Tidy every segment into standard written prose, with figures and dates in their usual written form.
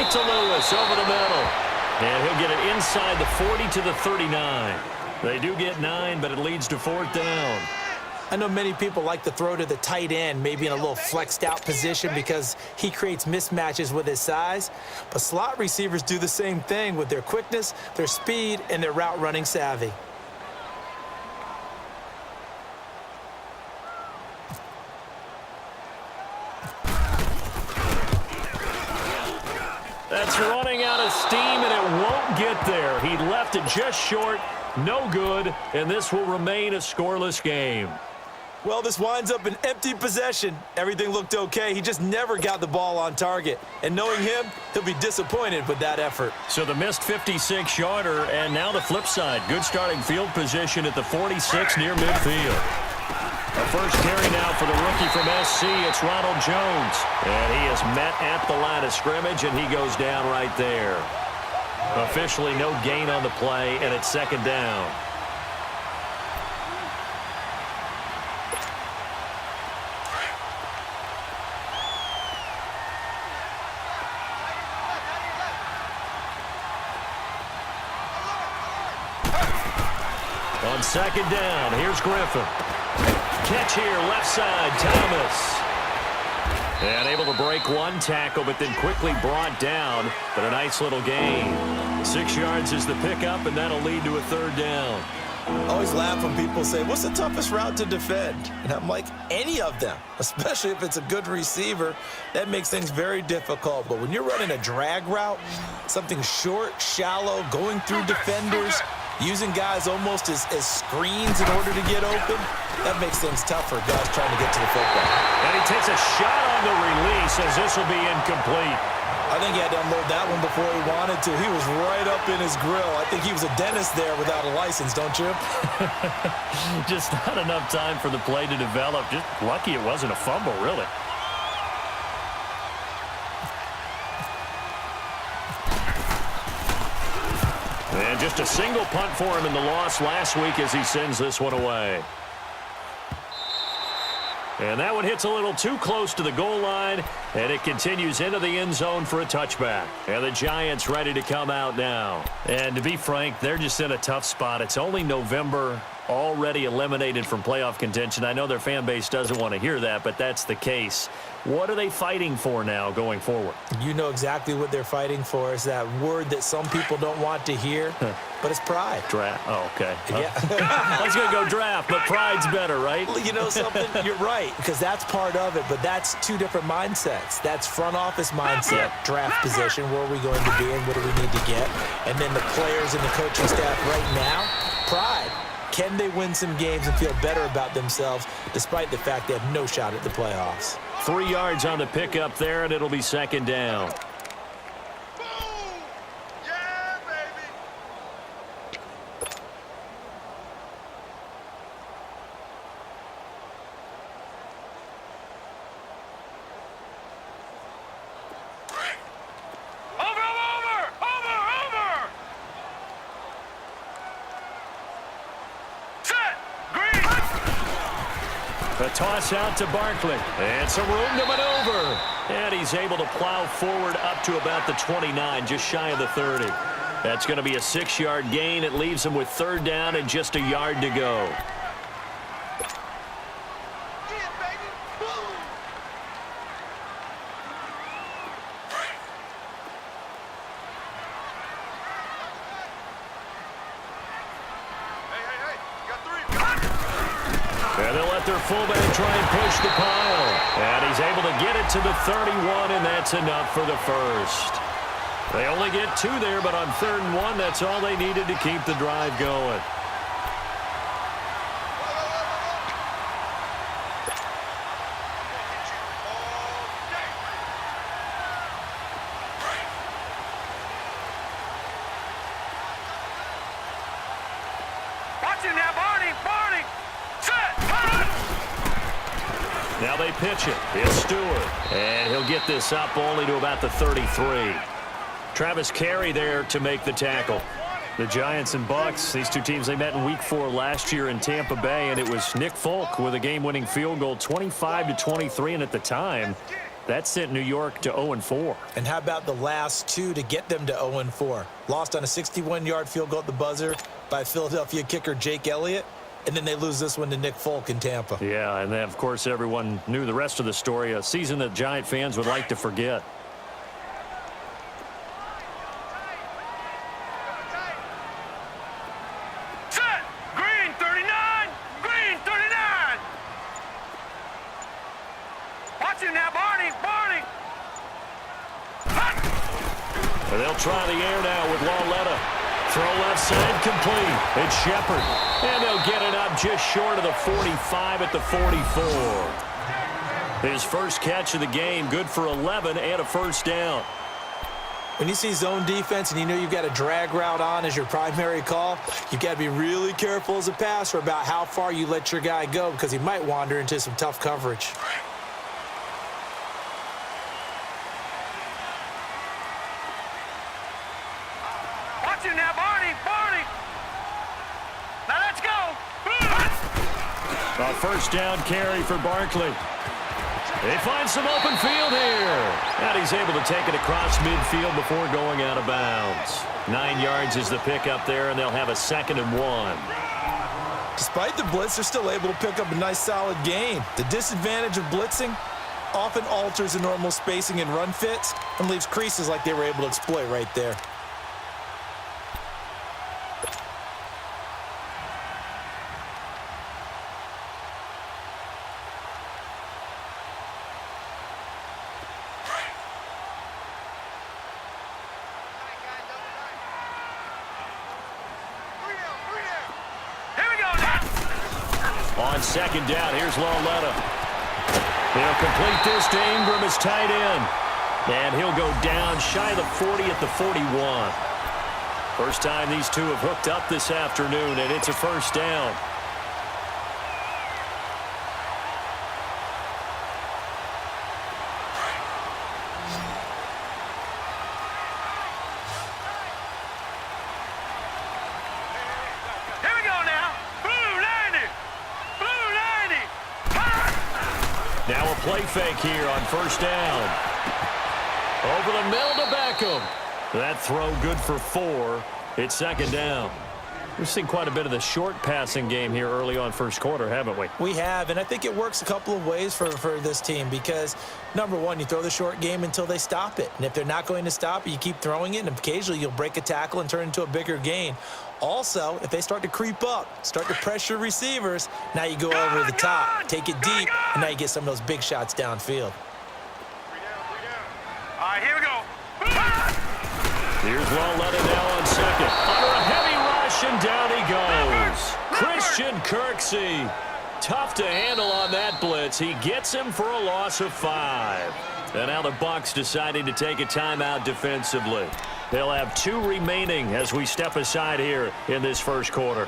it to Lewis over the middle. And he'll get it inside the 40 to the 39. They do get 9, but it leads to 4th down. I know many people like to throw to the tight end, maybe in a little flexed out position because he creates mismatches with his size. But slot receivers do the same thing with their quickness, their speed, and their route running savvy. That's running out of steam, and it won't get there. He left it just short, no good, and this will remain a scoreless game. Well, this winds up an empty possession. Everything looked okay. He just never got the ball on target. And knowing him, he'll be disappointed with that effort. So the missed 56-yarder, and now the flip side. Good starting field position at the 46 near midfield. A first carry now for the rookie from SC. It's Ronald Jones. And he is met at the line of scrimmage, and he goes down right there. Officially no gain on the play, and it's 2nd down. On 2nd down, here's Griffin. Catch here, left side, Thomas. And able to break one tackle, but then quickly brought down. But a nice little gain. 6 yards is the pickup, and that'll lead to a 3rd down. I always laugh when people say, what's the toughest route to defend? And I'm like, any of them, especially if it's a good receiver. That makes things very difficult. But when you're running a drag route, something short, shallow, going through defenders, using guys almost as screens in order to get open, that makes things tough for guys trying to get to the football. And he takes a shot on the release as this will be incomplete. I think he had to unload that one before he wanted to. He was right up in his grill. I think he was a dentist there without a license, don't you? Just not enough time for the play to develop. Just lucky it wasn't a fumble, really. And just a single punt for him in the loss last week as he sends this one away. And that one hits a little too close to the goal line, and it continues into the end zone for a touchback. And the Giants ready to come out now. And to be frank, they're just in a tough spot. It's only November, already eliminated from playoff contention. I know their fan base doesn't want to hear that, but that's the case. What are they fighting for now going forward? You know exactly what they're fighting for. Is that word that some people don't want to hear, but it's pride. Draft. Oh, okay. Yeah. I was going to go draft, but pride's better, right? You know something? You're right, because that's part of it, but that's two different mindsets. That's front office mindset, draft position, where are we going to be and what do we need to get? And then the players and the coaching staff right now, pride. Can they win some games and feel better about themselves despite the fact they have no shot at the playoffs? 3 yards on the pickup there, and it'll be 2nd down. A toss out to Barkley. And some room to maneuver. And he's able to plow forward up to about the 29, just shy of the 30. That's going to be a 6-yard gain. It leaves him with 3rd down and just a yard to go. And they'll let their fullback try and push the pile. And he's able to get it to the 31, and that's enough for the first. They only get 2 there, but on 3rd and 1, that's all they needed to keep the drive going. Now they pitch it. It's Stewart. And he'll get this up only to about the 33. Travis Carey there to make the tackle. The Giants and Bucs, these two teams, they met in Week 4 last year in Tampa Bay, and it was Nick Folk with a game-winning field goal, 25-23, and at the time, That sent New York to 0-4. And how about the last two to get them to 0-4? Lost on a 61-yard field goal at the buzzer by Philadelphia kicker Jake Elliott, and then they lose this one to Nick Folk in Tampa. Yeah, and then, of course, everyone knew the rest of the story, a season that Giant fans would like to forget. Set! Green 39! Green 39! Watch him now, Barney! Barney! And they'll try the air now with Lauletta. Throw left side complete. It's Shepard. And they'll get it up just short of the 45 at the 44. His first catch of the game, good for 11 and a first down. When you see zone defense and you know you've got a drag route on as your primary call, you've got to be really careful as a passer about how far you let your guy go because he might wander into some tough coverage. Watch him now, Barney! Barney! Now let's go! A first down carry for Barkley. They find some open field here. And he's able to take it across midfield before going out of bounds. 9 yards is the pickup there, and they'll have a 2nd and 1. Despite the blitz, they're still able to pick up a nice, solid gain. The disadvantage of blitzing often alters the normal spacing and run fits and leaves creases like they were able to exploit right there. On 2nd down, here's Lauletta. He'll complete this to Ingram as tight end. And he'll go down shy of the 40 at the 41. First time these two have hooked up this afternoon, and it's a first down. Now a play fake here on first down. Over the middle to Beckham. That throw good for 4. It's 2nd down. We've seen quite a bit of the short passing game here early on first quarter, haven't we? We have, and I think it works a couple of ways for this team because, number one, you throw the short game until they stop it. And if they're not going to stop it, you keep throwing it, and occasionally you'll break a tackle and turn it into a bigger gain. Also, if they start to creep up, start to pressure receivers, now you go over the top, take it deep, and now you get some of those big shots downfield. All right, here we go. Here's Lauletta now on 2nd. Under a heavy rush, and down he goes. Christian Kirksey. Tough to handle on that blitz. He gets him for a loss of 5. And now the Bucs deciding to take a timeout defensively. They'll have 2 remaining as we step aside here in this first quarter.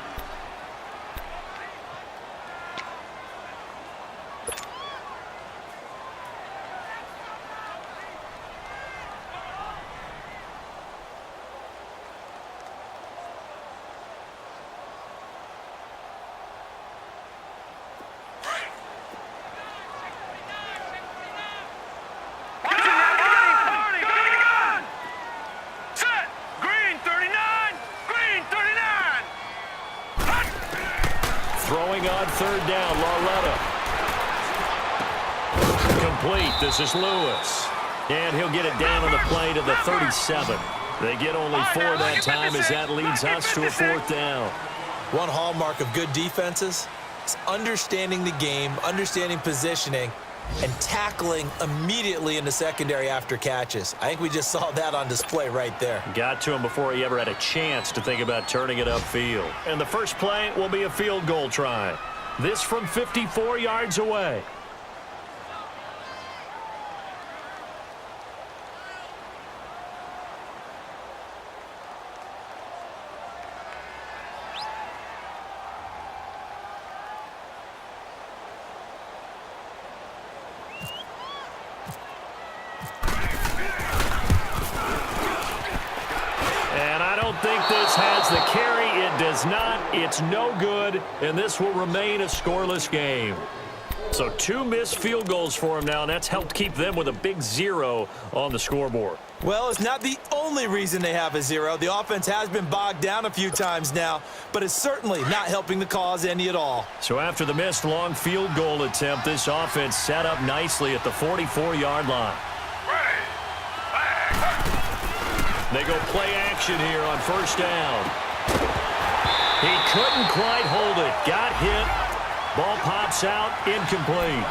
Throwing on 3rd down, Lauletta. Complete. This is Lewis. And he'll get it down on the play to the 37. They get only 4 that time as that leads us to a 4th down. One hallmark of good defenses is understanding the game, understanding positioning, and tackling immediately in the secondary after catches. I think we just saw that on display right there. Got to him before he ever had a chance to think about turning it upfield. And the first play will be a field goal try. This from 54 yards away. Think this has the carry. It does not. It's no good, and this will remain a scoreless game. So 2 missed field goals for him now, and that's helped keep them with a big 0 on the scoreboard. Well, it's not the only reason they have a 0. The offense has been bogged down a few times now, but it's certainly not helping the cause any at all. So after the missed long field goal attempt, this offense set up nicely at the 44-yard line. They go play action here on first down. He couldn't quite hold it. Got hit. Ball pops out. Incomplete.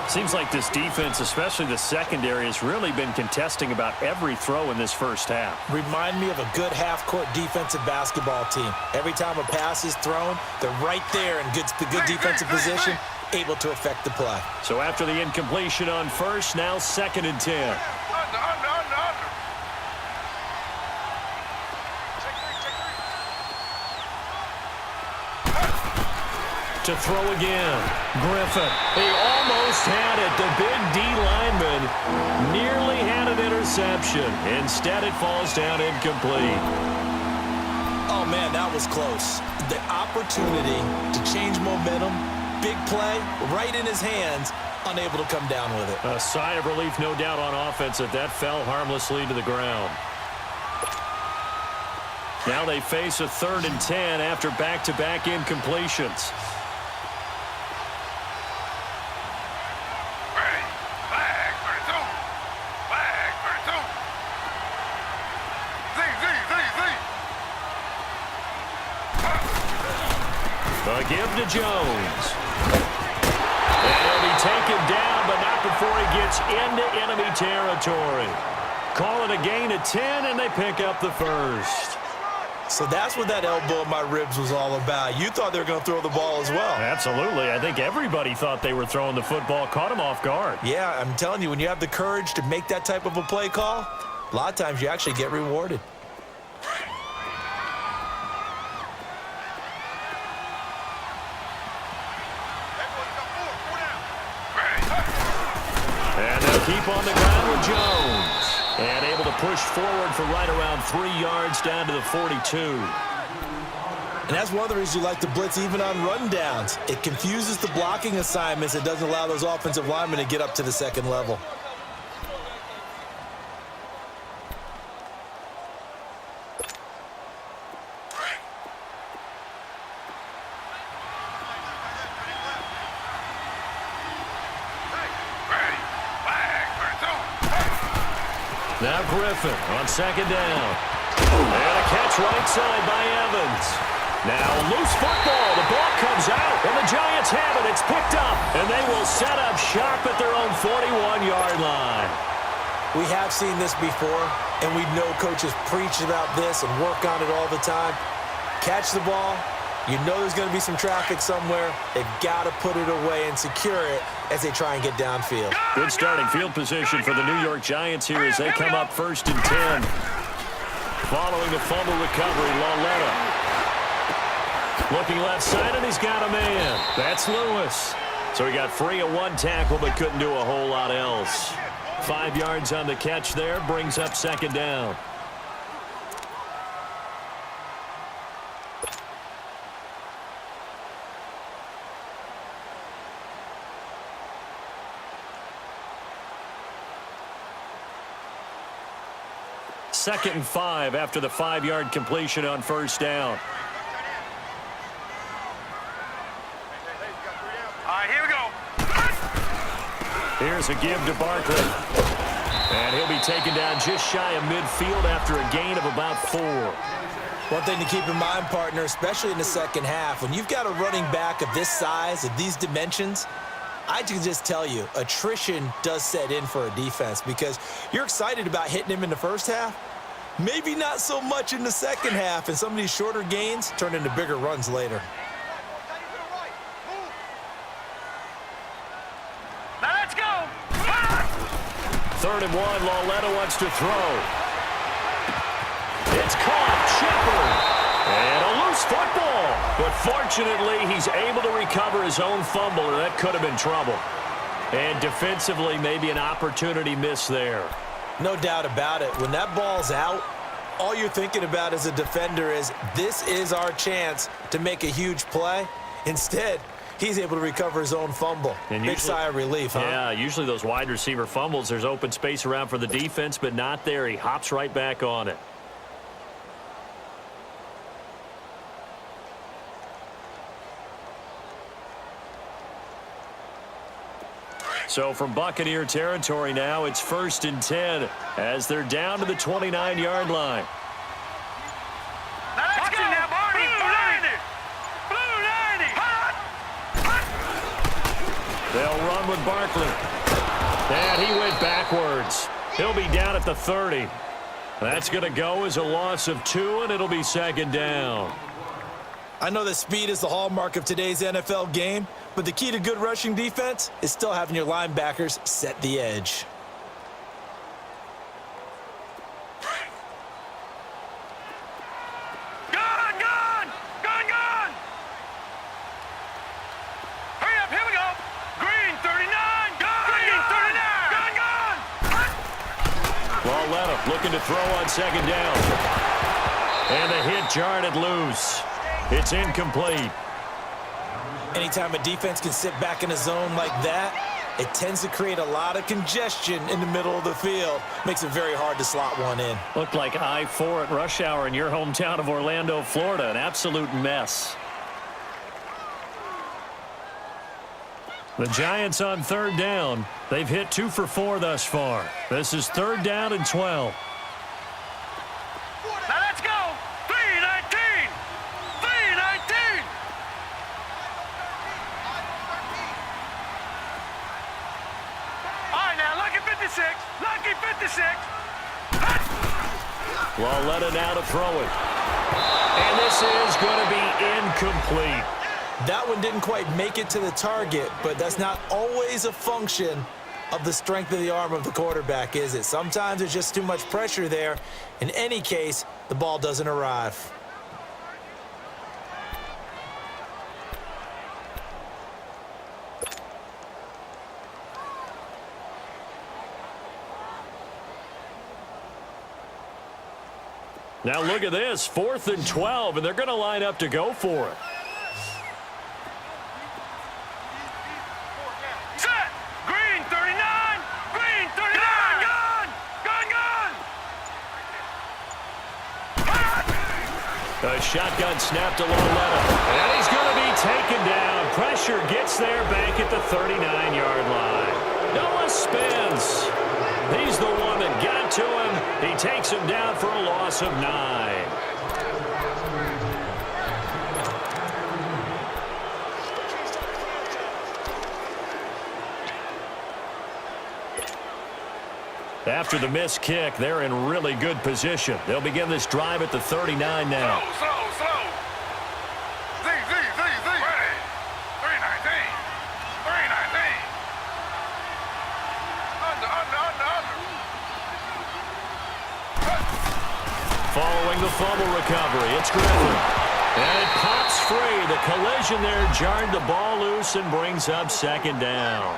Seems like this defense, especially the secondary, has really been contesting about every throw in this first half. Remind me of a good half-court defensive basketball team. Every time a pass is thrown, they're right there in good defensive position, able to affect the play. So after the incompletion on first, now 2nd and 10. To throw again. Griffin. He almost had it. The big D lineman nearly had an interception. Instead, it falls down incomplete. Oh, man, that was close. The opportunity to change momentum, big play, right in his hands, unable to come down with it. A sigh of relief, no doubt, on offense that fell harmlessly to the ground. Now they face a 3rd and 10 after back-to-back incompletions. The give to Jones. And he'll be taken down, but not before he gets into enemy territory. Call it a gain of 10, and they pick up the first. So that's what that elbow in my ribs was all about. You thought they were going to throw the ball as well. Absolutely. I think everybody thought they were throwing the football, caught him off guard. Yeah, I'm telling you, when you have the courage to make that type of a play call, a lot of times you actually get rewarded. And they'll keep on the ground with Jones. And able to push forward for right around 3 yards down to the 42. And that's one of the reasons you like to blitz even on rundowns. It confuses the blocking assignments. It doesn't allow those offensive linemen to get up to the second level. Now Griffin on 2nd down. And a catch right side by Evans. Now loose football. The ball comes out, and the Giants have it. It's picked up, and they will set up shop at their own 41-yard line. We have seen this before, and we know coaches preach about this and work on it all the time. Catch the ball. You know there's going to be some traffic somewhere. They've got to put it away and secure it as they try and get downfield. Good starting field position for the New York Giants here as they come up 1st and 10. Following the fumble recovery, Lauletta. Looking left side, and he's got a man. That's Lewis. So he got free of 1 tackle, but couldn't do a whole lot else. 5 yards on the catch there, brings up 2nd down. Second and 5 after the 5-yard completion on first down. All right, here we go. Here's a give to Barkley. And he'll be taken down just shy of midfield after a gain of about 4. One thing to keep in mind, partner, especially in the second half, when you've got a running back of this size, of these dimensions, I can just tell you, attrition does set in for a defense because you're excited about hitting him in the first half. Maybe not so much in the second half, and some of these shorter gains turn into bigger runs later. Now let's go. 3rd and 1, Lauletta wants to throw. It's caught, Shepard. And a loose football. But fortunately, he's able to recover his own fumble, or that could have been trouble. And defensively, maybe an opportunity miss there. No doubt about it. When that ball's out, all you're thinking about as a defender is, this is our chance to make a huge play. Instead, He's able to recover his own fumble. And Big sigh of relief, huh? Yeah, usually those wide receiver fumbles, there's open space around for the defense, but not there. He hops right back on it. So from Buccaneer territory now, it's 1st and 10 as they're down to the 29-yard line. Now let's go. Now, Barney. Blue 90. Hot. They'll run with Barkley. And he went backwards. He'll be down at the 30. That's going to go as a loss of 2, and it'll be 2nd down. I know that speed is the hallmark of today's NFL game, but the key to good rushing defense is still having your linebackers set the edge. Gone. Hurry up, here we go. Green 39. Green 39. Gone. Lauletta looking to throw on 2nd down. And the hit jarred it loose. It's incomplete. Anytime a defense can sit back in a zone like that, it tends to create a lot of congestion in the middle of the field. Makes it very hard to slot one in. Looked like I-4 at rush hour in your hometown of Orlando, Florida. An absolute mess. The Giants on 3rd down. They've hit 2 for 4 thus far. This is 3rd down and 12. Now let's go. 319. 319. All right, now, lucky 56. Lucky 56. Lauletta now to throw it. And this is going to be incomplete. That one didn't quite make it to the target, but that's not always a function of the strength of the arm of the quarterback, is it? Sometimes there's just too much pressure there. In any case, the ball doesn't arrive. Now look at this, 4th and 12, and they're going to line up to go for it. Set. Green 39. Green 39. Gone. A shotgun snap to Lauletta. And he's going to be taken down. Pressure gets there back at the 39-yard line. Noah spins. He's the one that got to him. He takes him down for a loss of 9. After the missed kick, they're in really good position. They'll begin this drive at the 39 now. Slow. Z. Ready. 319. 319. Under. Following the fumble recovery, it's Griffin. And it pops free. The collision there jarred the ball loose and brings up 2nd down.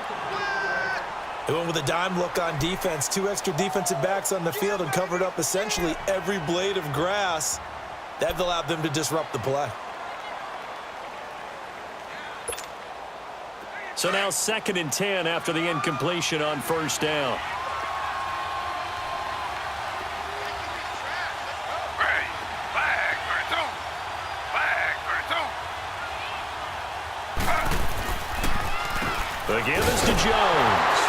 They went with a dime look on defense. 2 extra defensive backs on the field and covered up essentially every blade of grass. That allowed them to disrupt the play. So now 2nd and 10 after the incompletion on 1st down. Ready. Flag for 2. The give is to Jones.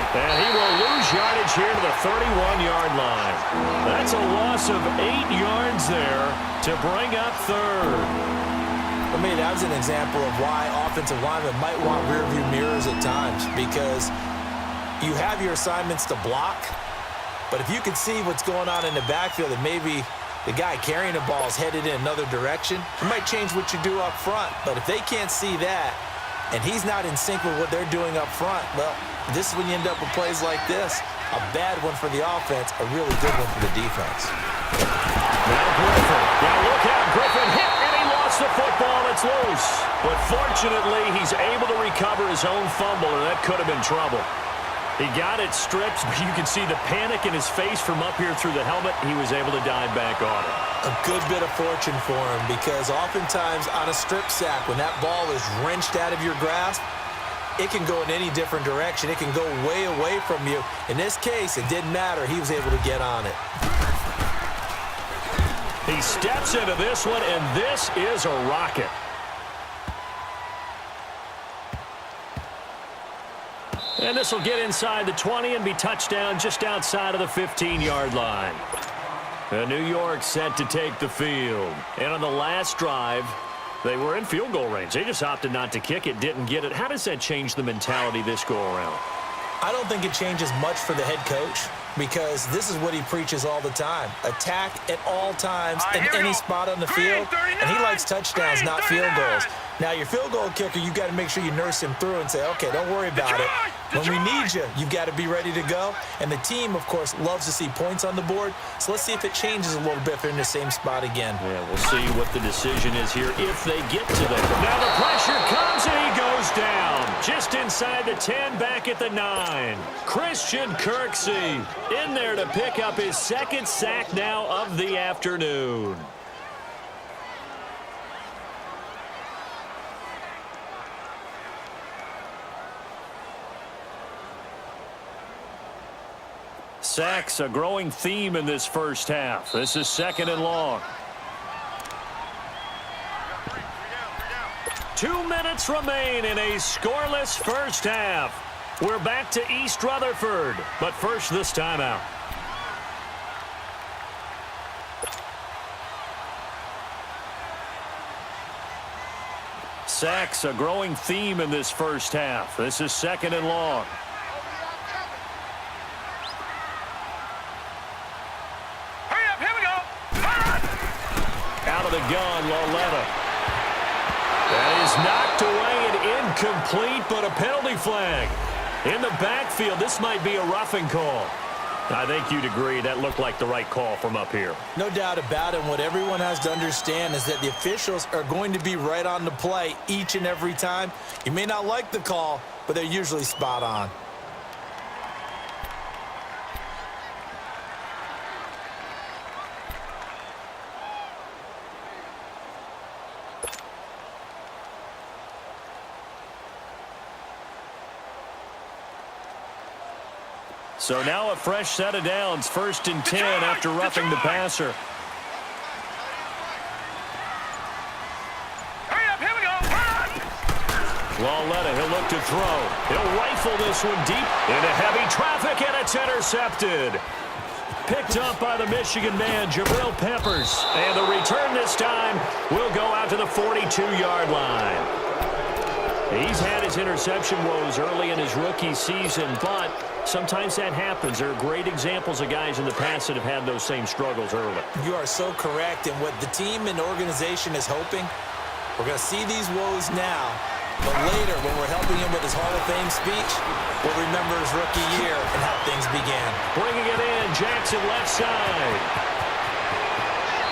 And he will lose yardage here to the 31-yard line. That's a loss of 8 yards there to bring up 3rd. I mean, that was an example of why offensive linemen might want rearview mirrors at times, because you have your assignments to block, but if you can see what's going on in the backfield and maybe the guy carrying the ball is headed in another direction, it might change what you do up front. But if they can't see that and he's not in sync with what they're doing up front, well, this is when you end up with plays like this. A bad one for the offense, a really good one for the defense. Now Griffin. Now look out. Griffin hit, and he lost the football. It's loose. But fortunately, he's able to recover his own fumble, and that could have been trouble. He got it stripped, but you can see the panic in his face from up here through the helmet. He was able to dive back on it. A good bit of fortune for him, because oftentimes on a strip sack, when that ball is wrenched out of your grasp, it can go in any different direction. It can go way away from you. In this case, it didn't matter. He was able to get on it. He steps into this one, and this is a rocket. And this will get inside the 20 and be touchdown just outside of the 15-yard line. New York set to take the field. And on the last drive, they were in field goal range. They just opted not to kick it, didn't get it. How does that change the mentality this go-around? I don't think it changes much for the head coach, because this is what he preaches all the time. Attack at all times in any spot on the field, and he likes touchdowns, not field goals. Now, your field goal kicker, you got to make sure you nurse him through and say, okay, don't worry about it. When we need you, you've got to be ready to go. And the team, of course, loves to see points on the board. So let's see if it changes a little bit if they're in the same spot again. Yeah, we'll see what the decision is here if they get to that. Now the pressure comes and he goes down. Just inside the 10, back at the 9. Christian Kirksey in there to pick up his second sack now of the afternoon. Sacks, a growing theme in this first half. This is 2nd and long. 2 minutes remain in a scoreless first half. We're back to East Rutherford, but first this timeout. Sacks, a growing theme in this first half. This is 2nd and long. The gun, Loletta. That is knocked away and incomplete, but a penalty flag. In the backfield, this might be a roughing call. I think you'd agree that looked like the right call from up here. No doubt about it. What everyone has to understand is that the officials are going to be right on the play each and every time. You may not like the call, but they're usually spot on. So now a fresh set of downs, 1st and 10 after roughing the passer. Hurry up, here we go. Loletta, he'll look to throw. He'll rifle this one deep into heavy traffic, and it's intercepted. Picked up by the Michigan man, Jabril Peppers. And the return this time will go out to the 42-yard line. He's had his interception woes early in his rookie season, but sometimes that happens. There are great examples of guys in the past that have had those same struggles early. You are so correct. And what the team and organization is hoping, we're going to see these woes now, but later when we're helping him with his Hall of Fame speech, we'll remember his rookie year and how things began. Bringing it in, Jackson left side.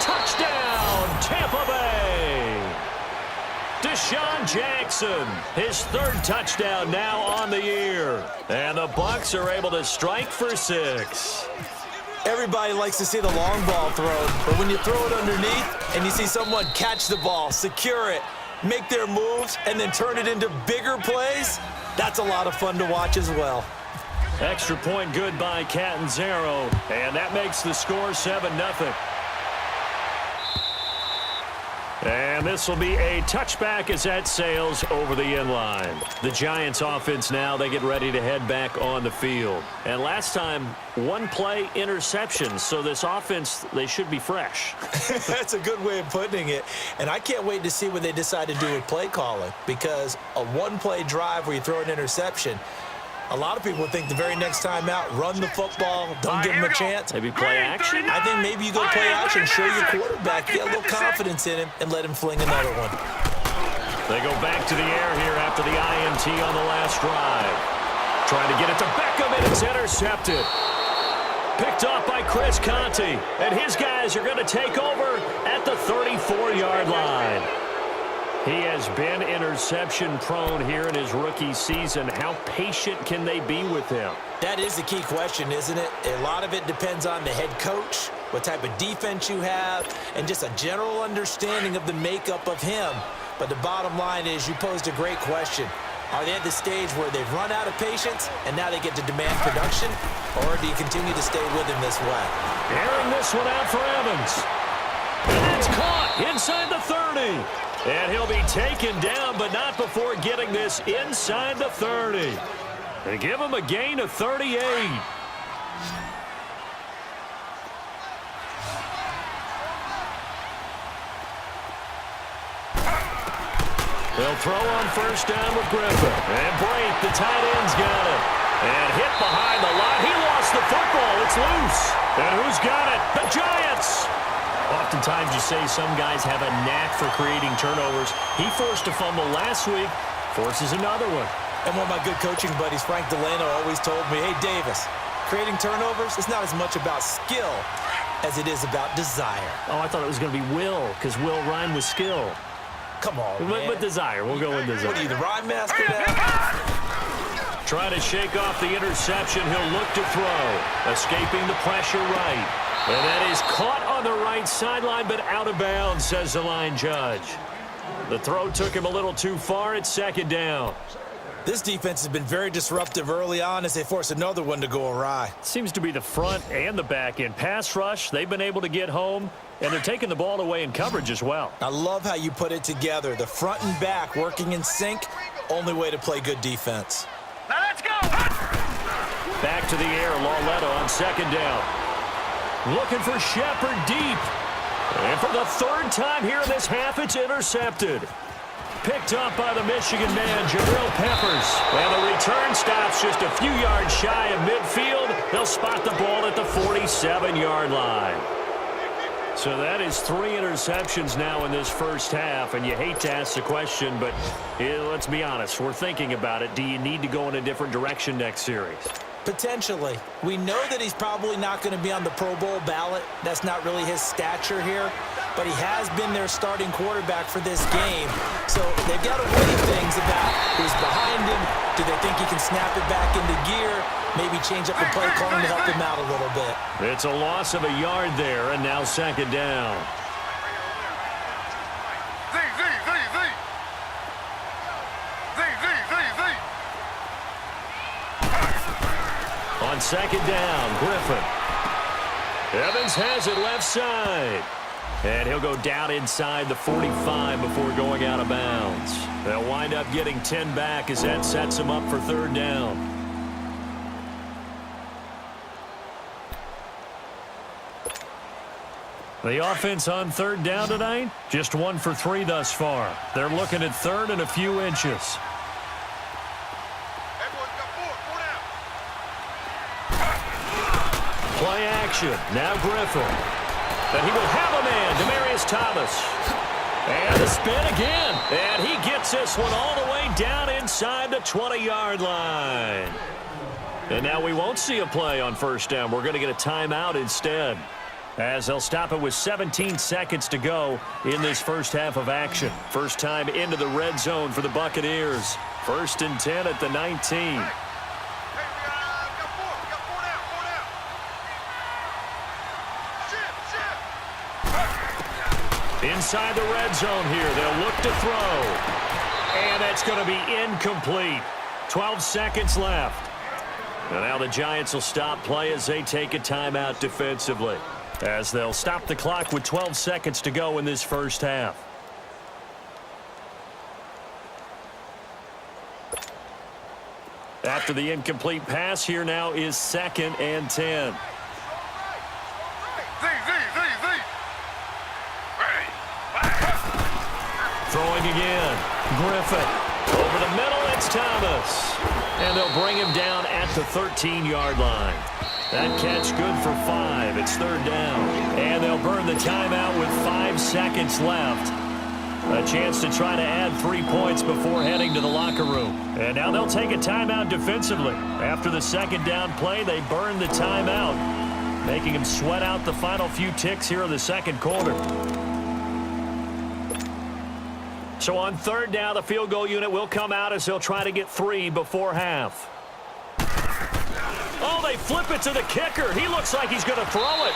Touchdown, Tampa Bay. Deshaun Jackson, his 3rd touchdown now on the year. And the Bucs are able to strike for 6. Everybody likes to see the long ball thrown, but when you throw it underneath and you see someone catch the ball, secure it, make their moves, and then turn it into bigger plays, that's a lot of fun to watch as well. Extra point good by Catanzaro, and that makes the score 7-0. And this will be a touchback as that sails over the inline. The Giants offense now, they get ready to head back on the field. And last time, 1 play interception. So this offense, they should be fresh. That's a good way of putting it. And I can't wait to see what they decide to do with play calling, because a 1-play drive where you throw an interception, a lot of people think the very next time out, run the football, don't give him a chance. Maybe play action? I think maybe you go play action, show your quarterback, get a little confidence in him, and let him fling another one. They go back to the air here after the INT on the last drive. Trying to get it to Beckham, and it's intercepted. Picked off by Chris Conte, and his guys are going to take over at the 34-yard line. He has been interception prone here in his rookie season. How patient can they be with him? That is the key question, isn't it? A lot of it depends on the head coach, what type of defense you have, and just a general understanding of the makeup of him. But the bottom line is you posed a great question. Are they at the stage where they've run out of patience and now they get to demand production? Or do you continue to stay with him this way? Airing this one out for Evans. And it's caught inside the 30. And he'll be taken down, but not before getting this inside the 30. They give him a gain of 38. They'll throw on first down with Griffin. And Brate, the tight end's got it. And hit behind the line. He lost the football. It's loose. And who's got it? The Giants. Oftentimes you say some guys have a knack for creating turnovers. He forced a fumble last week, forces another one. And one of my good coaching buddies, Frank Delano, always told me, hey, Davis, creating turnovers is not as much about skill as it is about desire. Oh, I thought it was going to be will, because will rhyme with skill. Come on, man. With desire. We'll go with desire. What are you, the rhyme master now? Trying to shake off the interception. He'll look to throw. Escaping the pressure right. And that is caught on the right sideline, but out of bounds, says the line judge. The throw took him a little too far. It's second down. This defense has been very disruptive early on as they force another one to go awry. Seems to be the front and the back end. Pass rush, they've been able to get home, and they're taking the ball away in coverage as well. I love how you put it together. The front and back working in sync, only way to play good defense. Now let's go. Back to the air, Lauletta on second down. Looking for Shepard deep. And for the third time here in this half, it's intercepted. Picked up by the Michigan man, Jabril Peppers. And the return stops just a few yards shy of midfield. They'll spot the ball at the 47-yard line. So that is 3 interceptions now in this first half, and you hate to ask the question, but let's be honest. We're thinking about it. Do you need to go in a different direction next series? Potentially. We know that he's probably not going to be on the Pro Bowl ballot. That's not really his stature here. But he has been their starting quarterback for this game. So they've got to weigh things about who's behind him. Do they think he can snap it back into gear? Maybe change up the play calling to help him out a little bit. It's a loss of a yard there, and now second down. On second down, Griffin. Evans has it left side. And he'll go down inside the 45 before going out of bounds. They'll wind up getting 10 back as that sets him up for third down. The offense on third down tonight, just 1 for 3 thus far. They're looking at third and a few inches. Play action. Now Griffin. But he will have a man, Demaryius Thomas. And a spin again. And he gets this one all the way down inside the 20-yard line. And now we won't see a play on first down. We're going to get a timeout instead, as they'll stop it with 17 seconds to go in this first half of action. First time into the red zone for the Buccaneers. 1st and 10 at the 19. Inside the red zone here, they'll look to throw. And that's going to be incomplete. 12 seconds left. And now the Giants will stop play as they take a timeout defensively, as they'll stop the clock with 12 seconds to go in this first half. After the incomplete pass, here now is 2nd and 10. Throwing again. Griffin. Over the middle, it's Thomas. And they'll bring him down at the 13-yard line. That catch good for 5. It's third down. And they'll burn the timeout with 5 seconds left. A chance to try to add 3 points before heading to the locker room. And now they'll take a timeout defensively. After the second down play, they burn the timeout, making them sweat out the final few ticks here in the second quarter. So on third down, the field goal unit will come out as they'll try to get 3 before half. Oh, they flip it to the kicker. He looks like he's going to throw it.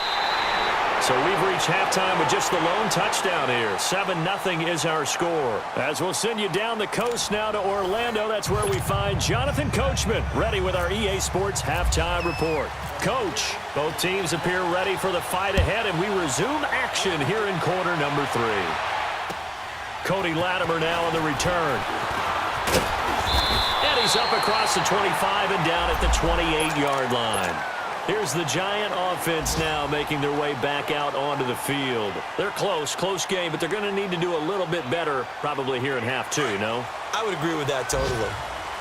So we've reached halftime with just the lone touchdown here. 7-0 is our score. As we'll send you down the coast now to Orlando, that's where we find Jonathan Coachman, ready with our EA Sports halftime report. Coach, both teams appear ready for the fight ahead, and we resume action here in quarter number 3. Cody Latimer now on the return. And he's up across the 25 and down at the 28-yard line. Here's the Giant offense now making their way back out onto the field. They're close game, but they're going to need to do a little bit better probably here in half 2, no? I would agree with that totally.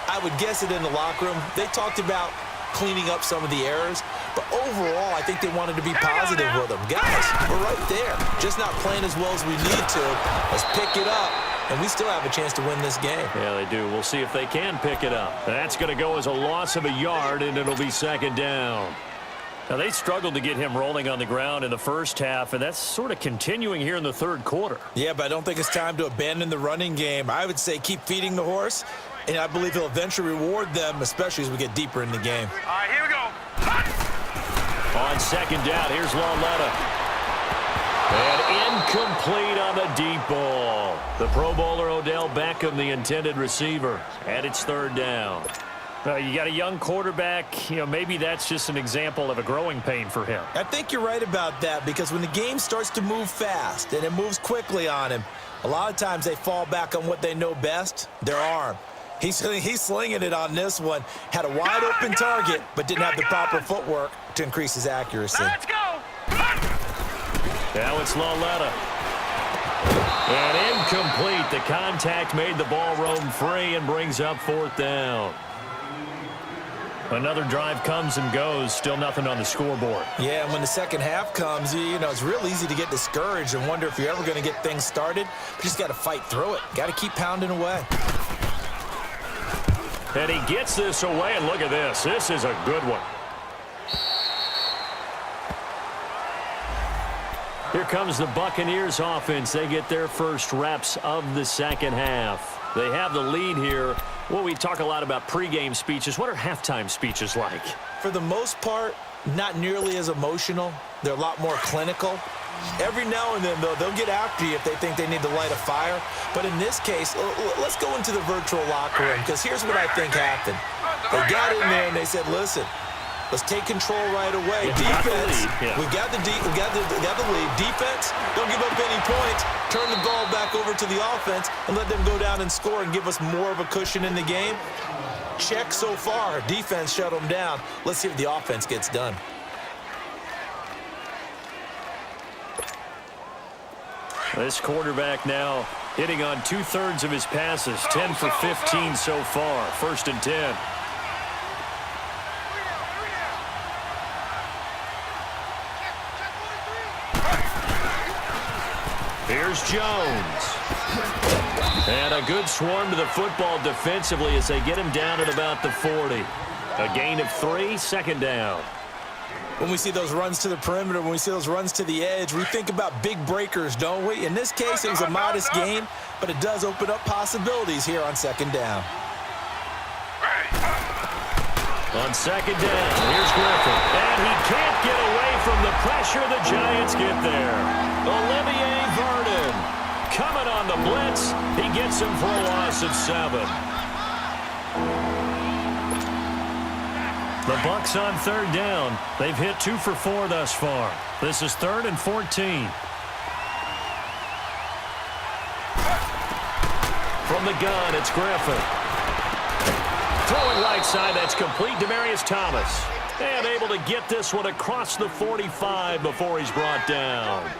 I would guess it in the locker room. They talked about cleaning up some of the errors, but overall, I think they wanted to be positive with them. Guys, we're right there. Just not playing as well as we need to. Let's pick it up, and we still have a chance to win this game. Yeah, they do. We'll see if they can pick it up. That's going to go as a loss of a yard, and it'll be second down. Now, they struggled to get him rolling on the ground in the first half, and that's sort of continuing here in the third quarter. Yeah, but I don't think it's time to abandon the running game. I would say keep feeding the horse, and I believe he'll eventually reward them, especially as we get deeper in the game. All right, here we go. On second down, here's Lauletta. And incomplete on the deep ball. The Pro Bowler Odell Beckham, the intended receiver, and it's third down. You got a young quarterback, maybe that's just an example of a growing pain for him. I think you're right about that, because when the game starts to move fast and it moves quickly on him, a lot of times they fall back on what they know best, their arm. He's slinging it on this one. Had a wide open target, but didn't have the proper footwork to increase his accuracy. Now let's go. Now it's Lauletta. And incomplete. The contact made the ball roam free and brings up fourth down. Another drive comes and goes. Still nothing on the scoreboard. Yeah, and when the second half comes, it's real easy to get discouraged and wonder if you're ever going to get things started. You just got to fight through it. Got to keep pounding away. And he gets this away, and look at this. This is a good one. Here comes the Buccaneers offense. They get their first reps of the second half. They have the lead here. Well, we talk a lot about pregame speeches. What are halftime speeches like? For the most part, not nearly as emotional. They're a lot more clinical. Every now and then, though, they'll get after you if they think they need to light a fire. But in this case, let's go into the virtual locker room, because here's what I think happened. They got in there and they said, listen, let's take control right away. Defense, we got the lead. Defense, don't give up any points. Turn the ball back over to the offense and let them go down and score and give us more of a cushion in the game. Check so far. Defense shut them down. Let's see if the offense gets done. This quarterback now hitting on 2/3 of his passes. 10 for 15 so far. First and 10. Here's Jones. And a good swarm to the football defensively as they get him down at about the 40. A gain of 3, second down. When we see those runs to the perimeter, when we see those runs to the edge, we think about big breakers, don't we? In this case, it was a modest gain, but it does open up possibilities here on second down. On second down, here's Griffin. And he can't get away from the pressure. The Giants get there. Olivier Vernon coming on the blitz. He gets him for a loss of 7. The Bucs on third down. They've hit 2 for 4 thus far. This is 3rd and 14. From the gun, it's Griffin. Throwing right side, that's complete. Demaryius Thomas. And able to get this one across the 45 before he's brought down.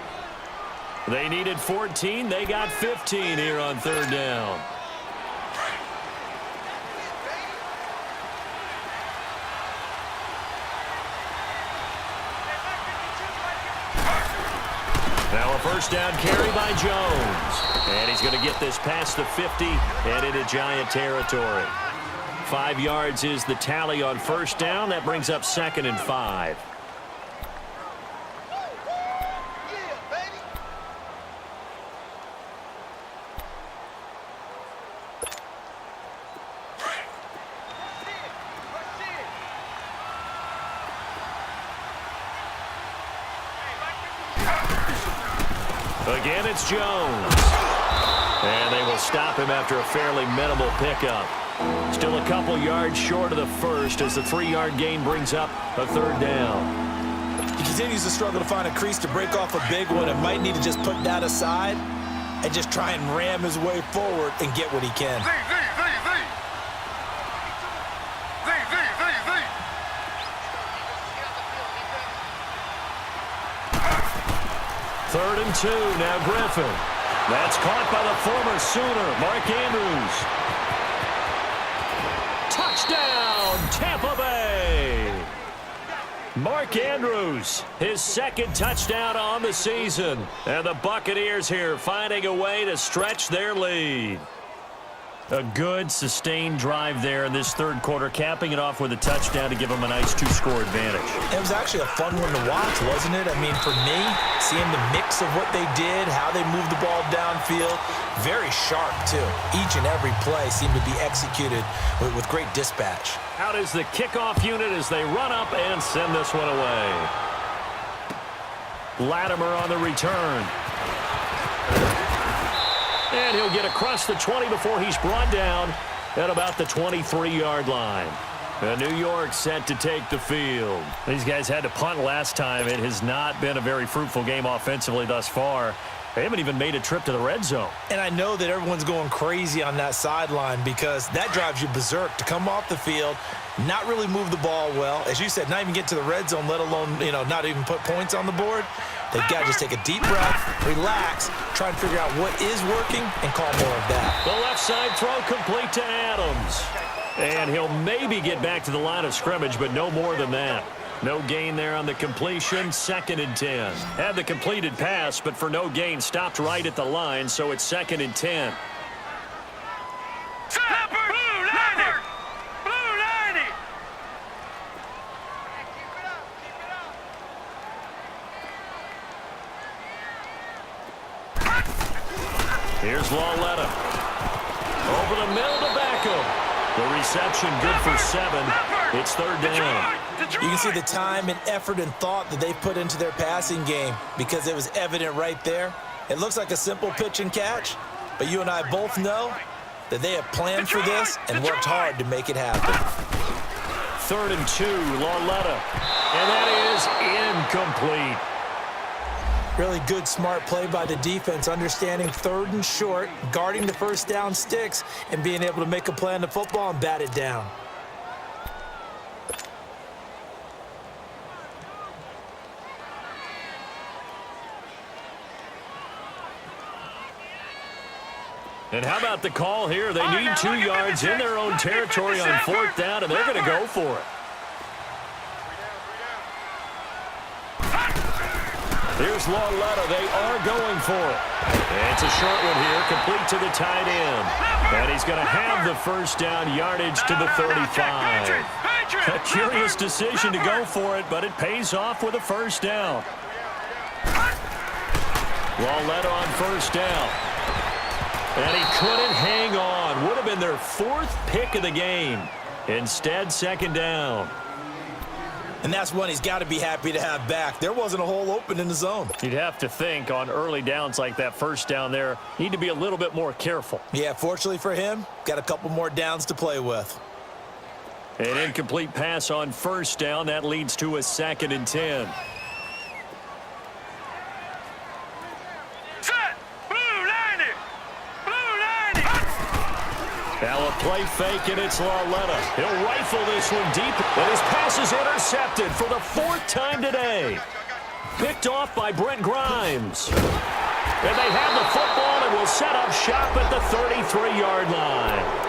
They needed 14. They got 15 here on third down. Now a first down carry by Jones. And he's going to get this past the 50 and into Giant territory. 5 yards is the tally on first down. That brings up 2nd and 5. Again, it's Jones. And they will stop him after a fairly minimal pickup. Still a couple yards short of the first as the 3-yard gain brings up a third down. He continues to struggle to find a crease to break off a big one and might need to just put that aside and just try and ram his way forward and get what he can. Third and 2, now Griffin. That's caught by the former Sooner, Mark Andrews. Touchdown, Tampa Bay! Mark Andrews, his second touchdown on the season. And the Buccaneers here finding a way to stretch their lead. A good, sustained drive there in this third quarter, capping it off with a touchdown to give them a nice 2-score advantage. It was actually a fun one to watch, wasn't it? I mean, for me, seeing the mix of what they did, how they moved the ball downfield, very sharp, too. Each and every play seemed to be executed with great dispatch. Out is the kickoff unit as they run up and send this one away. Latimer on the return. And he'll get across the 20 before he's brought down at about the 23-yard line. New York set to take the field. These guys had to punt last time. It has not been a very fruitful game offensively thus far. They haven't even made a trip to the red zone. And I know that everyone's going crazy on that sideline because that drives you berserk to come off the field, not really move the ball well. As you said, not even get to the red zone, let alone, not even put points on the board. They've got to just take a deep breath, relax, try and figure out what is working, and call more of that. The left side throw complete to Adams. And he'll maybe get back to the line of scrimmage, but no more than that. No gain there on the completion, 2nd and 10. Had the completed pass, but for no gain, stopped right at the line, so it's 2nd and 10. Here's Lawletta. Over the middle to Beckham. The reception good for 7. It's 3rd down. You can see the time and effort and thought that they put into their passing game because it was evident right there. It looks like a simple pitch and catch, but you and I both know that they have planned for this and worked hard to make it happen. 3rd and 2, Lawletta. And that is incomplete. Really good, smart play by the defense, understanding 3rd and short, guarding the first down sticks, and being able to make a play on the football and bat it down. And how about the call here? They need 2 yards in their own territory on 4th down, and they're going to go for it. Here's Lawletta. They are going for it. And it's a short one here, complete to the tight end. And he's going to have the first down, yardage to the 35. A curious decision to go for it, but it pays off with a first down. Lawletta on first down. And he couldn't hang on. Would have been their 4th pick of the game. Instead, 2nd down. And that's one he's got to be happy to have back. There wasn't a hole open in the zone. You'd have to think on early downs like that first down there, need to be a little bit more careful. Yeah, fortunately for him, got a couple more downs to play with. An incomplete pass on first down. That leads to a 2nd and 10. Now a play fake, and it's Lawletta. He'll rifle this one deep, and his pass is intercepted for the 4th time today. Picked off by Brent Grimes. And they have the football and will set up shop at the 33-yard line.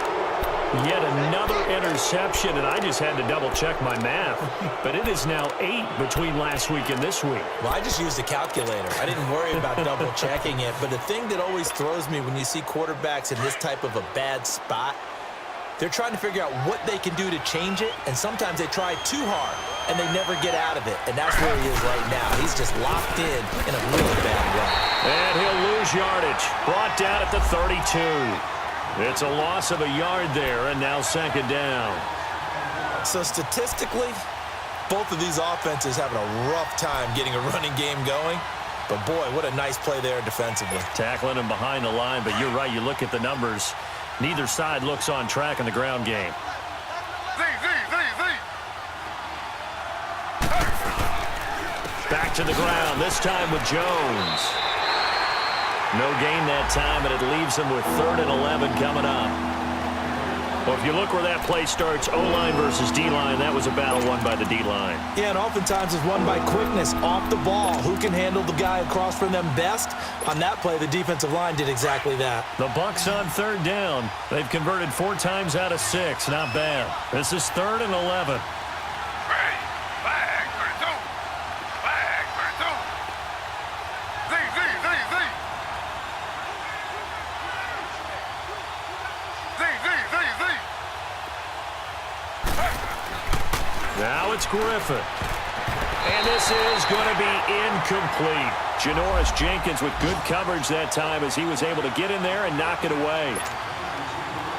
Yet another interception, and I just had to double-check my math. But it is now 8 between last week and this week. Well, I just used a calculator. I didn't worry about double-checking it. But the thing that always throws me when you see quarterbacks in this type of a bad spot, they're trying to figure out what they can do to change it, and sometimes they try too hard, and they never get out of it. And that's where he is right now. He's just locked in a really bad way. And he'll lose yardage. Brought down at the 32. It's a loss of a yard there, and now 2nd down. So statistically, both of these offenses having a rough time getting a running game going. But, boy, what a nice play there defensively. Tackling him behind the line, but you're right. You look at the numbers. Neither side looks on track in the ground game. Back to the ground, this time with Jones. No gain that time, and it leaves them with 3rd and 11 coming up. Well, if you look where that play starts, O-line versus D-line, that was a battle won by the D-line. Yeah, and oftentimes it's won by quickness off the ball. Who can handle the guy across from them best? On that play, the defensive line did exactly that. The Bucs on 3rd down. They've converted 4 times out of 6. Not bad. This is 3rd and 11. Now it's Griffin. And this is going to be incomplete. Janoris Jenkins with good coverage that time as he was able to get in there and knock it away.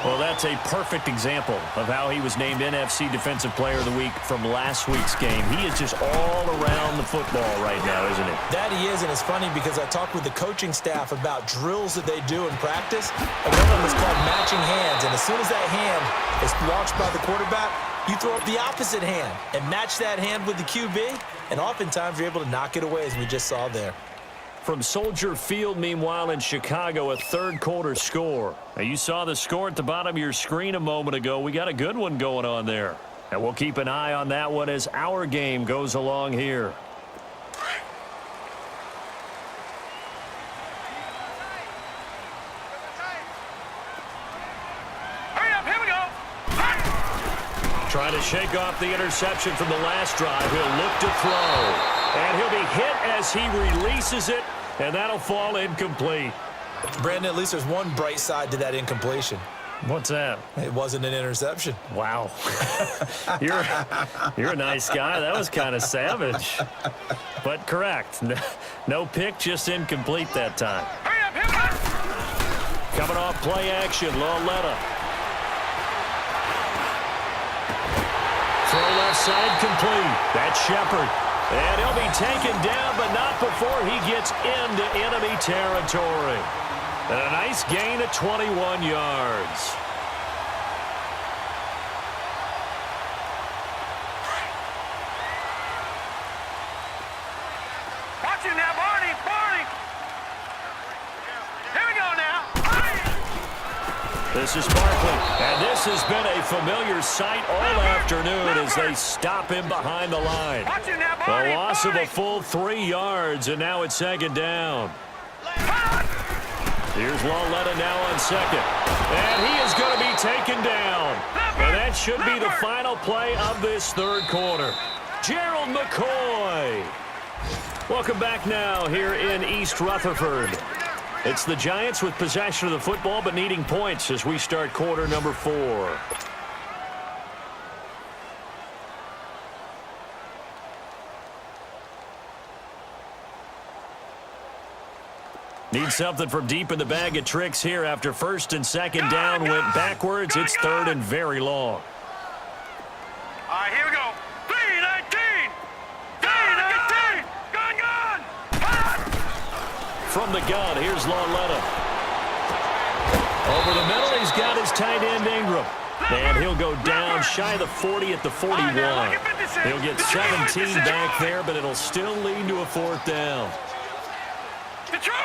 Well, that's a perfect example of how he was named NFC Defensive Player of the Week from last week's game. He is just all around the football right now, isn't he? That he is, and it's funny because I talked with the coaching staff about drills that they do in practice, and one of them is called matching hands. And as soon as that hand is launched by the quarterback, you throw up the opposite hand and match that hand with the QB, and oftentimes you're able to knock it away, as we just saw there. From Soldier Field, meanwhile, in Chicago, a 3rd quarter score. Now, you saw the score at the bottom of your screen a moment ago. We got a good one going on there. And we'll keep an eye on that one as our game goes along here. Hurry up, here we go. Trying to shake off the interception from the last drive. He'll look to throw. And he'll be hit as he releases it, and that'll fall incomplete. Brandon, at least there's one bright side to that incompletion. What's that? It wasn't an interception. Wow. You're a nice guy. That was kind of savage. But correct. No pick, just incomplete that time. Hurry up, here we go. Coming off play action, Lauletta. Throw left side complete. That's Shepard. And he'll be taken down, but not before he gets into enemy territory. And a nice gain of 21 yards. Watch him now, Barney, Barney. Here we go now. This is Barkley, and this has been a familiar sight all afternoon as they stop him behind the line. Watch him now, Barney, A loss of Barney. a full 3 yards, and now it's 2nd down. Here's Lauletta now on 2nd, and he is going to be taken down. And that should be the final play of this 3rd quarter. Gerald McCoy. Welcome back now here in East Rutherford. It's the Giants with possession of the football but needing points as we start quarter number 4. Need something from deep in the bag of tricks here after 1st and 2nd down went backwards. It's 3rd and very long. All right, here we go. 3-19. 3-19. Gun. From the gun, here's Lauletta. Over the middle, he's got his tight end Ingram. And he'll go down shy of the 40 at the 41. He'll get 17 back there, but it'll still lead to a 4th down. Detroit!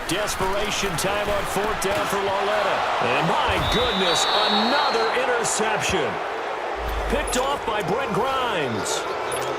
Desperation time on 4th down for Lauletta. And my goodness, another interception. Picked off by Brent Grimes.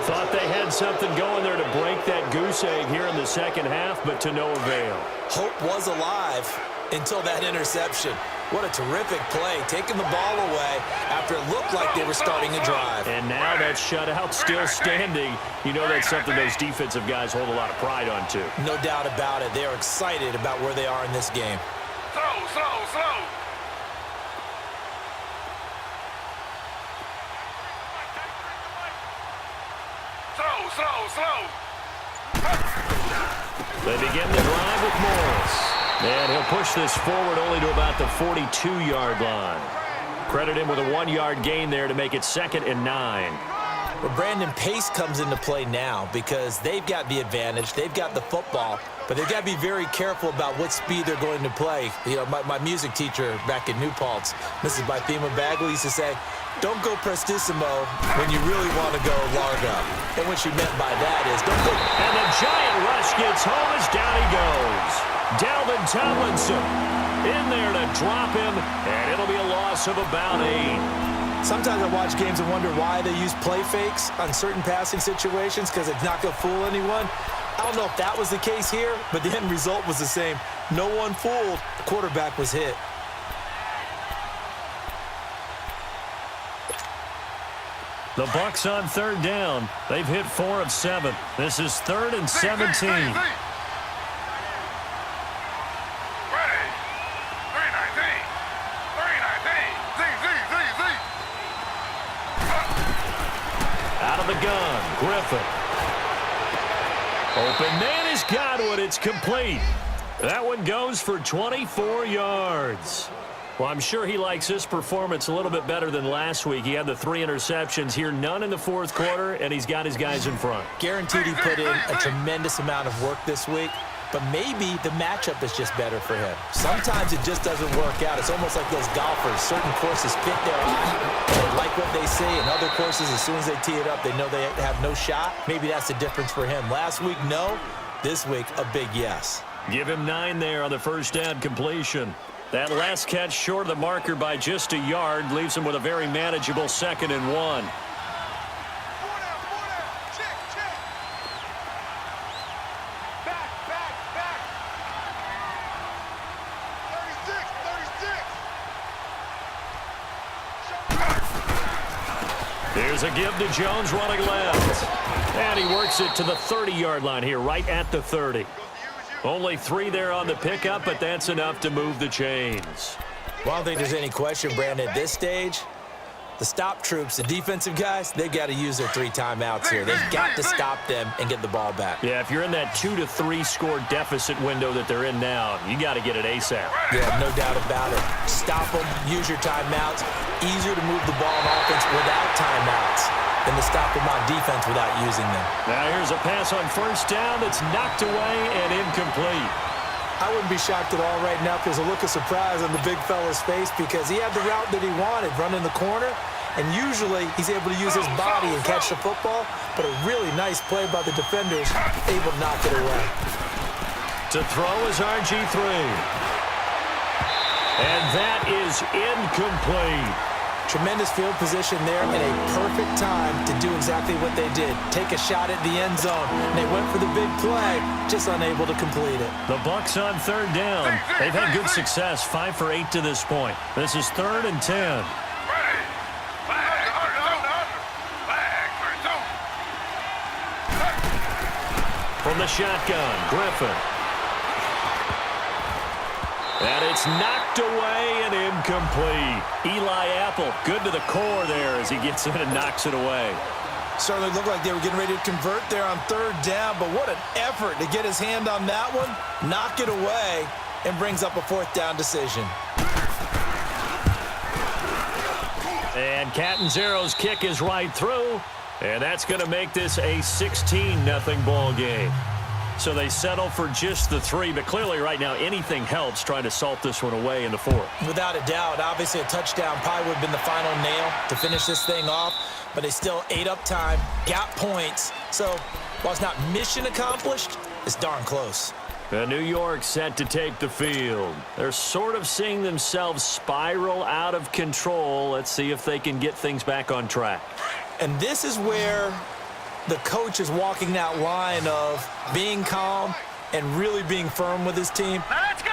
Thought they had something going there to break that goose egg here in the 2nd half, but to no avail. Hope was alive until that interception. What a terrific play, taking the ball away after it looked like they were starting a drive. And now that shutout still standing. You know that's something those defensive guys hold a lot of pride on, too. No doubt about it. They are excited about where they are in this game. Slow. They begin the drive with Morris. And he'll push this forward only to about the 42-yard line. Credit him with a 1-yard gain there to make it 2nd and 9. Well, Brandon, pace comes into play now because they've got the advantage. They've got the football, but they've got to be very careful about what speed they're going to play. You know, my music teacher back in New Paltz, Mrs. Bythema Bagley, used to say, don't go prestissimo when you really want to go largo. And what she meant by that is don't go. And the giant rush gets home as down he goes. Dalvin Tomlinson in there to drop him, and it'll be a loss of about 8. Sometimes I watch games and wonder why they use play fakes on certain passing situations because it's not going to fool anyone. I don't know if that was the case here, but the end result was the same. No one fooled. The quarterback was hit. The Bucs on third down. They've hit 4 of 7. This is 3rd and 17. Out of the gun, Griffin. Open man has got one. It's complete. That one goes for 24 yards. Well, I'm sure he likes this performance a little bit better than last week. He had the 3 interceptions here, none in the fourth quarter, and he's got his guys in front. Guaranteed he put in a tremendous amount of work this week, but maybe the matchup is just better for him. Sometimes it just doesn't work out. It's almost like those golfers. Certain courses fit their eye. They like what they see, and other courses, as soon as they tee it up, they know they have no shot. Maybe that's the difference for him. Last week, no. This week, a big yes. Give him 9 there on the first down completion. That last catch short of the marker by just a yard leaves him with a very manageable 2nd and 1. Here's a give to Jones running left. And he works it to the 30-yard line here, right at the 30. Only 3 there on the pickup, but that's enough to move the chains. Well, I don't think there's any question, Brandon, at this stage, the stop troops, the defensive guys, they've got to use their 3 timeouts here. They've got to stop them and get the ball back. Yeah, if you're in that 2 to 3 score deficit window that they're in now, you got to get it ASAP. Yeah, no doubt about it. Stop them, use your timeouts. Easier to move the ball on offense without timeouts than to stop them on defense without using them. Now here's a pass on first down that's knocked away and incomplete. I wouldn't be shocked at all right now because a look of surprise on the big fella's face because he had the route that he wanted, running the corner, and usually he's able to use his body and catch the football, but a really nice play by the defenders, able to knock it away. To throw is RG3. And that is incomplete. Tremendous field position there and a perfect time to do exactly what they did. Take a shot at the end zone. And they went for the big play, just unable to complete it. The Bucs on third down. They've had good success, 5 for 8 to this point. This is 3rd and 10. From the shotgun, Griffin. And it's knocked away and incomplete. Eli Apple, good to the core there as he gets in and knocks it away. Certainly looked like they were getting ready to convert there on 3rd down, but what an effort to get his hand on that one, knock it away, and brings up a 4th down decision. And Catanzaro's kick is right through, and that's going to make this a 16-0 ball game. So they settle for just the 3, but clearly right now anything helps trying to salt this one away in the 4th. Without a doubt, obviously a touchdown probably would have been the final nail to finish this thing off, but they still ate up time, got points. So while it's not mission accomplished, it's darn close. New York set to take the field. They're sort of seeing themselves spiral out of control. Let's see if they can get things back on track. And this is where the coach is walking that line of being calm and really being firm with his team.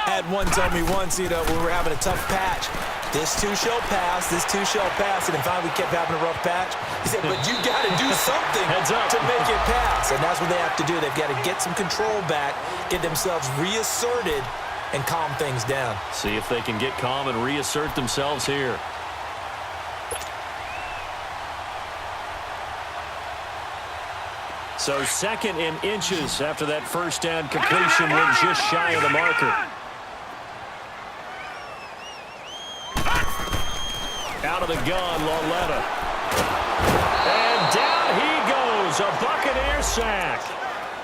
Had one tell me once, we were having a tough patch. This too shall pass, this too shall pass. And then finally we kept having a rough patch. He said, but you got to do something to make it pass. And that's what they have to do. They've got to get some control back, get themselves reasserted, and calm things down. See if they can get calm and reassert themselves here. So 2nd and inches after that first down completion went just shy of the marker. Out of the gun, Lauletta. And down a Buccaneer sack.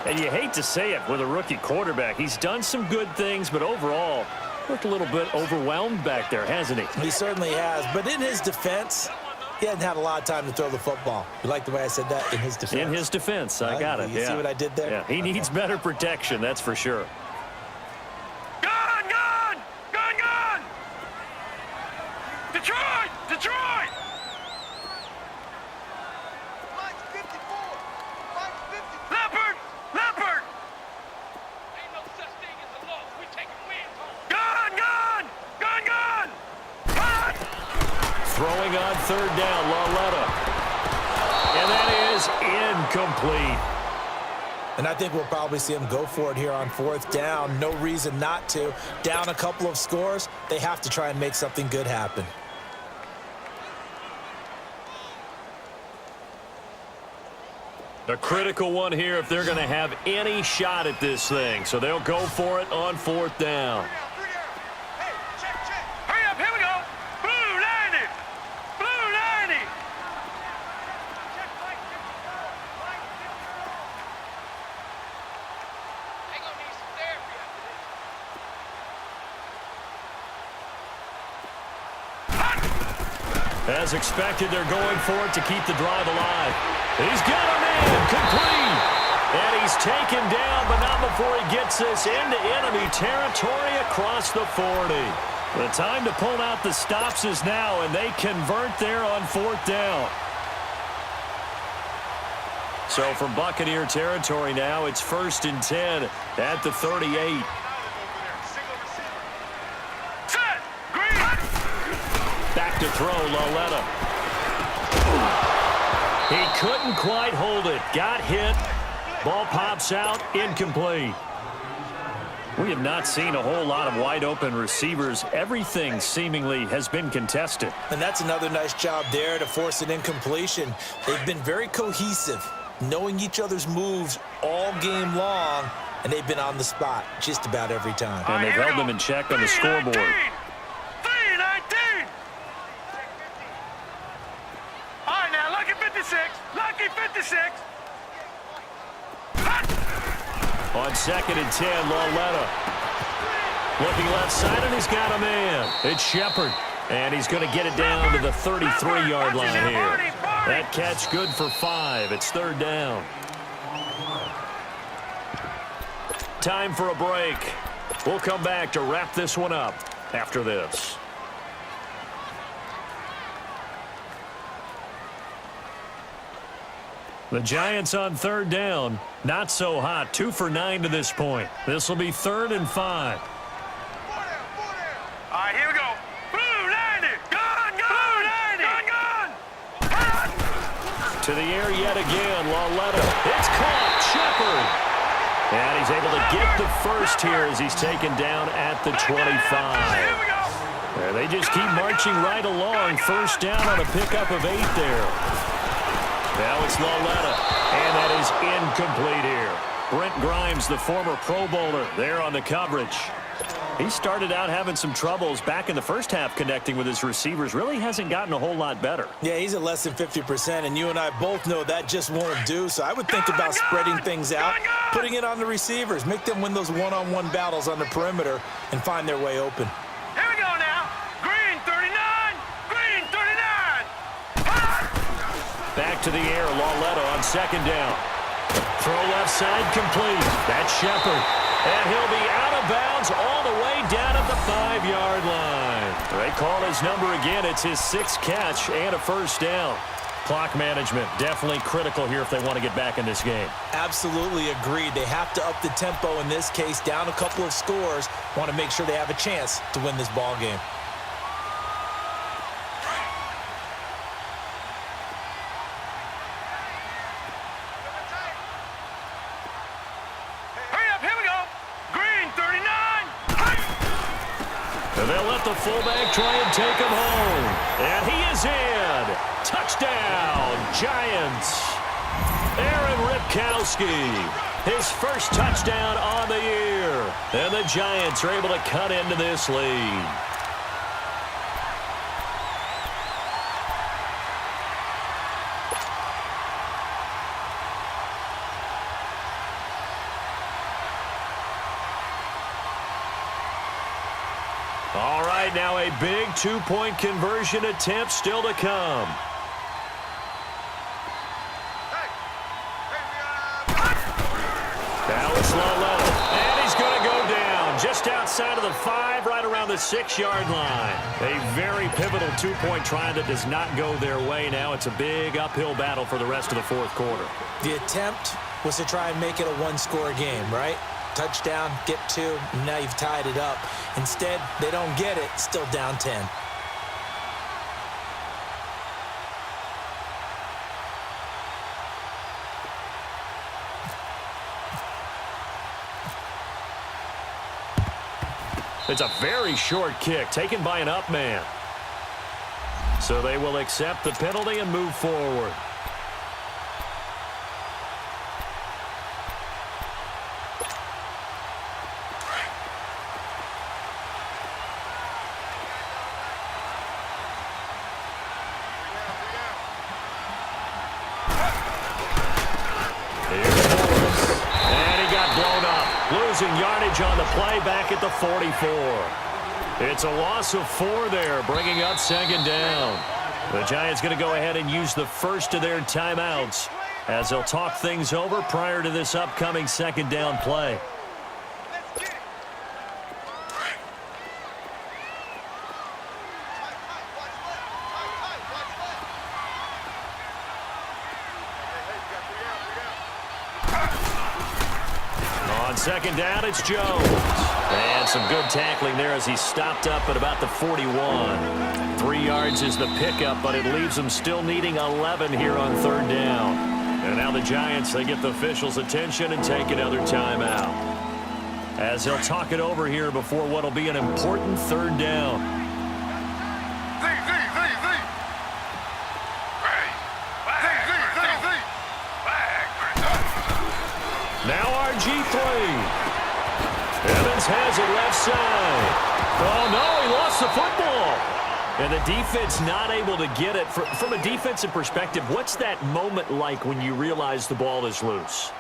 And you hate to say it with a rookie quarterback. He's done some good things, but overall, looked a little bit overwhelmed back there, hasn't he? He certainly has. But in his defense, he hasn't had a lot of time to throw the football. You like the way I said that? In his defense. In his defense. I got it. You see what I did there? Yeah, he needs better protection, that's for sure. Gun, gun! Gun, gun! Detroit! Detroit! Leopard! Leopard! Ain't no such thing as a loss. We taking wins home. Gun, gun! Gun, gun! Gun! Throwing on third down, Lauletta. And that is incomplete. And I think we'll probably see him go for it here on fourth down. No reason not to. Down a couple of scores, they have to try and make something good happen. A critical one here if they're going to have any shot at this thing. So they'll go for it on fourth down. Hurry up, here we go. Blue 90. Blue 90. They gonna need some therapy after this. As expected, they're going for it to keep the drive alive. He's got him in, complete. And he's taken down, but not before he gets this into enemy territory across the 40. The time to pull out the stops is now, and they convert there on fourth down. So from Buccaneer territory now, it's 1st and 10 at the 38. Set. Green. Back to throw, Lauletta. He couldn't quite hold it. Got hit. Ball pops out. Incomplete. We have not seen a whole lot of wide-open receivers. Everything seemingly has been contested. And that's another nice job there to force an incompletion. They've been very cohesive, knowing each other's moves all game long, and they've been on the spot just about every time. And they've held them in check on the scoreboard. 319. All right, now, lucky 56. Lucky 56. On 2nd and 10, Lauletta. Looking left side, and he's got a man. It's Shepard. And he's going to get it down to the 33-yard line here. That catch good for 5. It's 3rd down. Time for a break. We'll come back to wrap this one up after this. The Giants on 3rd down. Not so hot. 2 for 9 to this point. This will be 3rd and 5. All right, here we go. Blue 90. Gun, gun. Blue 90. Gun, gun. To the air yet again. Lauletta. It's caught. Shepard. And he's able to get the first here as he's taken down at the 25. Here we go. And they just keep marching right along. 1st down on a pickup of 8 there. Now it's Lauletta, and that is incomplete here. Brent Grimes, the former Pro Bowler, there on the coverage. He started out having some troubles back in the first half connecting with his receivers. Really hasn't gotten a whole lot better. Yeah, he's at less than 50%, and you and I both know that just won't do. So I would think about spreading things out, putting it on the receivers, make them win those one-on-one battles on the perimeter, and find their way open. Here we go now. Green 39. Green 39. Back to the air, Lauletta on 2nd down. Throw left side complete. That's Shepard. And he'll be out of bounds all the way down at the 5-yard line. They call his number again. It's his 6th catch and a 1st down. Clock management definitely critical here if they want to get back in this game. Absolutely agreed. They have to up the tempo in this case, down a couple of scores. Want to make sure they have a chance to win this ball game. And they'll let the fullback try and take him home. And he is in. Touchdown, Giants. Aaron Ripkowski, his first touchdown on the year. And the Giants are able to cut into this lead. right, now a big two-point conversion attempt still to come. Now it's Loletta, and he's going to go down just outside of the 5, right around the 6-yard line. A very pivotal two-point try that does not go their way. Now it's a big uphill battle for the rest of the fourth quarter. The attempt was to try and make it a one-score game, right? Touchdown, get 2, and now you've tied it up. Instead, they don't get it, still down 10. It's a very short kick taken by an up man. So they will accept the penalty and move forward. Losing yardage on the play back at the 44. It's a loss of 4 there, bringing up second down. The Giants going to go ahead and use the first of their timeouts as they'll talk things over prior to this upcoming second down play. Second down, it's Jones. And some good tackling there as he stopped up at about the 41. 3 yards is the pickup, but it leaves them still needing 11 here on third down. And now the Giants, they get the officials' attention and take another timeout, as they'll talk it over here before what will be an important third down. Now RG3. Evans has it left side. Oh, no, he lost the football. And the defense not able to get it. From a defensive perspective, what's that moment like when you realize the ball is loose?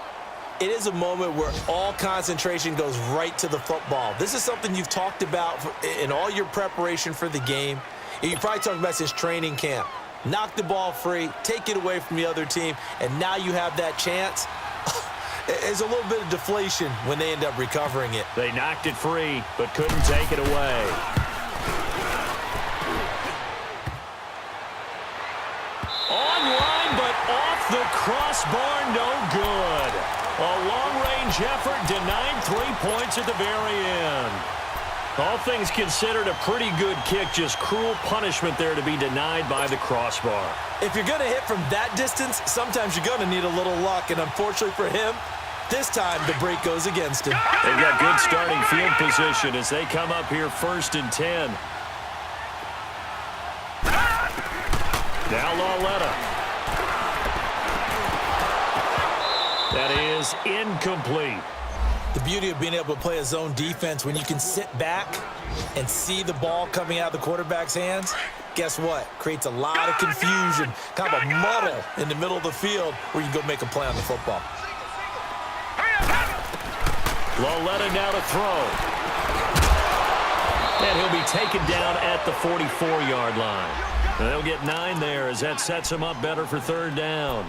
It is a moment where all concentration goes right to the football. This is something you've talked about in all your preparation for the game. You probably talked about since training camp. Knock the ball free, take it away from the other team, and now you have that chance. There's a little bit of deflation when they end up recovering it. They knocked it free, but couldn't take it away. Online, but off the crossbar, no good. A long-range effort denied 3 points at the very end. All things considered, a pretty good kick, just cruel punishment there to be denied by the crossbar. If you're going to hit from that distance, sometimes you're going to need a little luck, and unfortunately for him, this time the break goes against him. They've got good starting field position as they come up here 1st and 10. Now Loletta. That is incomplete. The beauty of being able to play a zone defense when you can sit back and see the ball coming out of the quarterback's hands, guess what? Creates a lot of confusion, kind of a muddle in the middle of the field where you can go make a play on the football. Loletta now to throw. And he'll be taken down at the 44-yard line. And they'll get 9 there as that sets him up better for third down.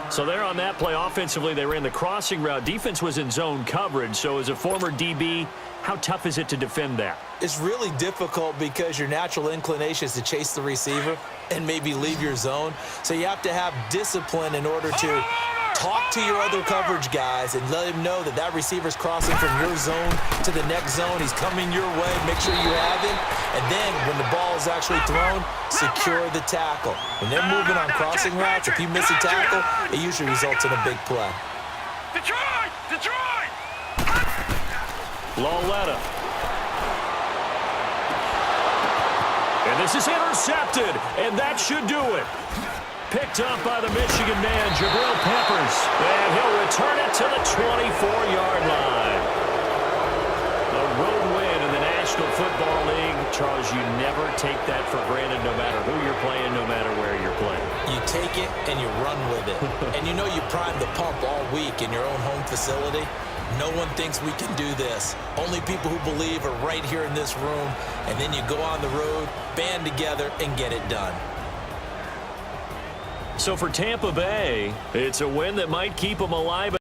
So there on that play, offensively, they ran the crossing route. Defense was in zone coverage. So as a former DB, how tough is it to defend that? It's really difficult because your natural inclination is to chase the receiver and maybe leave your zone. So you have to have discipline in order to talk to your other coverage guys and let him know that that receiver's crossing from your zone to the next zone. He's coming your way. Make sure you have him. And then when the ball is actually thrown, secure the tackle. When they're moving on crossing routes, if you miss a tackle, it usually results in a big play. Detroit! Detroit! Loletta. And this is intercepted, and that should do it. Picked up by the Michigan man, Jabril Peppers. And he'll return it to the 24-yard line. A road win in the National Football League. Charles, you never take that for granted no matter who you're playing, no matter where you're playing. You take it and you run with it. And you know you primed the pump all week in your own home facility. No one thinks we can do this. Only people who believe are right here in this room. And then you go on the road, band together, and get it done. So for Tampa Bay, it's a win that might keep them alive.